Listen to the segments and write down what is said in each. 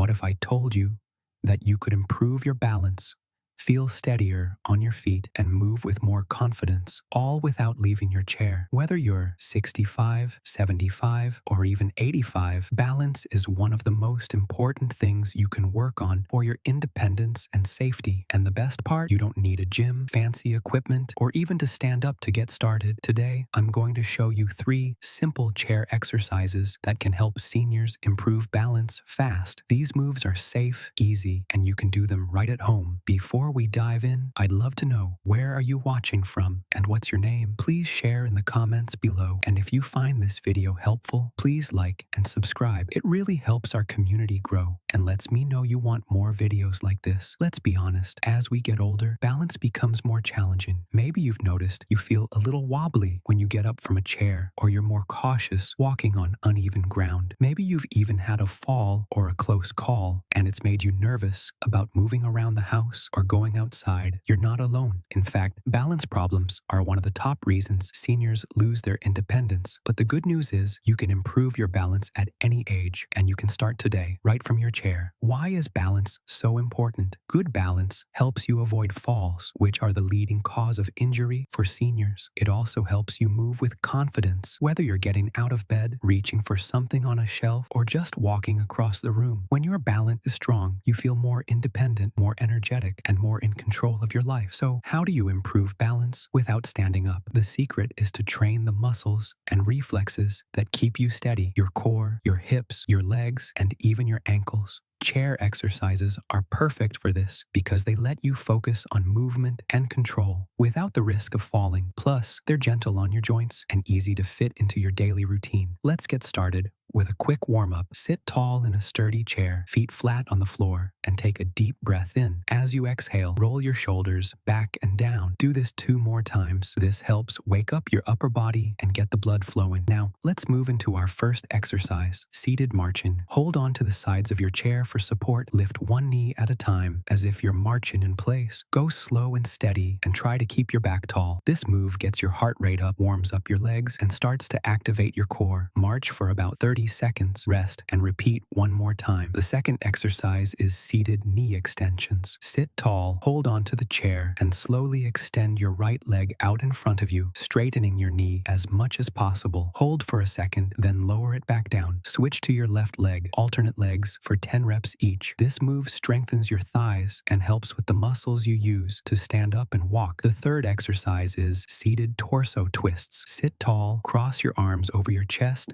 What if I told you that you could improve your balance, feel steadier on your feet, and move with more confidence, all without leaving your chair? Whether you're 65, 75, or even 85, balance is one of the most important things you can work on for your independence and safety. And the best part, you don't need a gym, fancy equipment, or even to stand up to get started. Today, I'm going to show you 3 simple chair exercises that can help seniors improve balance fast. These moves are safe, easy, and you can do them right at home. Before we dive in, I'd love to know, where are you watching from and what's your name? Please share in the comments below. And if you find this video helpful, please like and subscribe. It really helps our community grow and lets me know you want more videos like this. Let's be honest, as we get older, balance becomes more challenging. Maybe you've noticed you feel a little wobbly when you get up from a chair, or you're more cautious walking on uneven ground. Maybe you've even had a fall or a close call, and it's made you nervous about moving around the house or going outside. You're not alone. In fact, balance problems are one of the top reasons seniors lose their independence. But the good news is you can improve your balance at any age, and you can start today, right from your chair. Why is balance so important? Good balance helps you avoid falls, which are the leading cause of injury for seniors. It also helps you move with confidence, whether you're getting out of bed, reaching for something on a shelf, or just walking across the room. When your balance is strong, you feel more independent, more energetic, and more in control of your life. So, how do you improve balance without standing up? The secret is to train the muscles and reflexes that keep you steady: your core, your hips, your legs, and even your ankles. Chair exercises are perfect for this because they let you focus on movement and control without the risk of falling. Plus, they're gentle on your joints and easy to fit into your daily routine. Let's get started with a quick warm-up. Sit tall in a sturdy chair, feet flat on the floor, and take a deep breath in. As you exhale, roll your shoulders back and down. Do this 2 more times. This helps wake up your upper body and get the blood flowing. Now, let's move into our first exercise, seated marching. Hold on to the sides of your chair for support. Lift one knee at a time as if you're marching in place. Go slow and steady and try to keep your back tall. This move gets your heart rate up, warms up your legs, and starts to activate your core. March for about 30 seconds, rest, and repeat 1 more time. The second exercise is seated knee extensions. Sit tall, hold on to the chair, and slowly extend your right leg out in front of you, straightening your knee as much as possible. Hold for a second, then lower it back down. Switch to your left leg, alternate legs for 10 reps each. This move strengthens your thighs and helps with the muscles you use to stand up and walk. The third exercise is seated torso twists. Sit tall, cross your arms over your chest,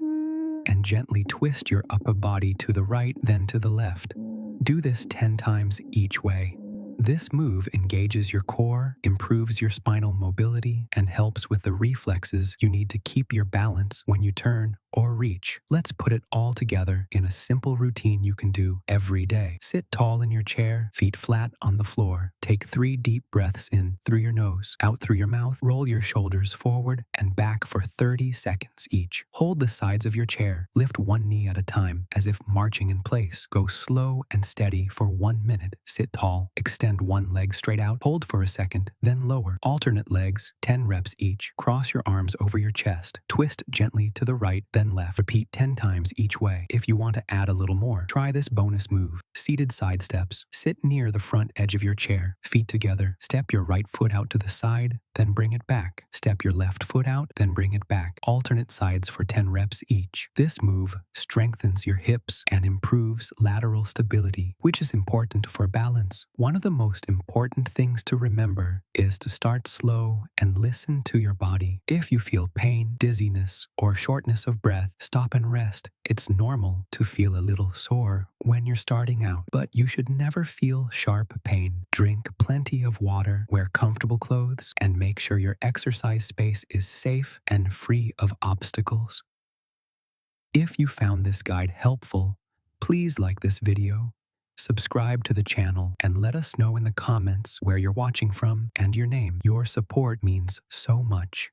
and gently twist your upper body to the right, then to the left. Do this 10 times each way. This move engages your core, improves your spinal mobility, and helps with the reflexes you need to keep your balance when you turn or reach. Let's put it all together in a simple routine you can do every day. Sit tall in your chair, feet flat on the floor. Take 3 deep breaths in through your nose, out through your mouth. Roll your shoulders forward and back for 30 seconds each. Hold the sides of your chair. Lift 1 knee at a time as if marching in place. Go slow and steady for 1 minute. Sit tall. Extend 1 leg straight out. Hold for a second, then lower. Alternate legs, 10 reps each. Cross your arms over your chest. Twist gently to the right, then left. Repeat 10 times each way. If you want to add a little more, try this bonus move, seated side steps. Sit near the front edge of your chair, feet together. Step your right foot out to the side, then bring it back. Step your left foot out, then bring it back. Alternate sides for 10 reps each. This move strengthens your hips and improves lateral stability, which is important for balance. One of the most important things to remember is to start slow and listen to your body. If you feel pain, dizziness, or shortness of breath, stop and rest. It's normal to feel a little sore when you're starting out, but you should never feel sharp pain. Drink plenty of water, wear comfortable clothes, and make sure your exercise space is safe and free of obstacles. If you found this guide helpful, please like this video, subscribe to the channel, and let us know in the comments where you're watching from and your name. Your support means so much.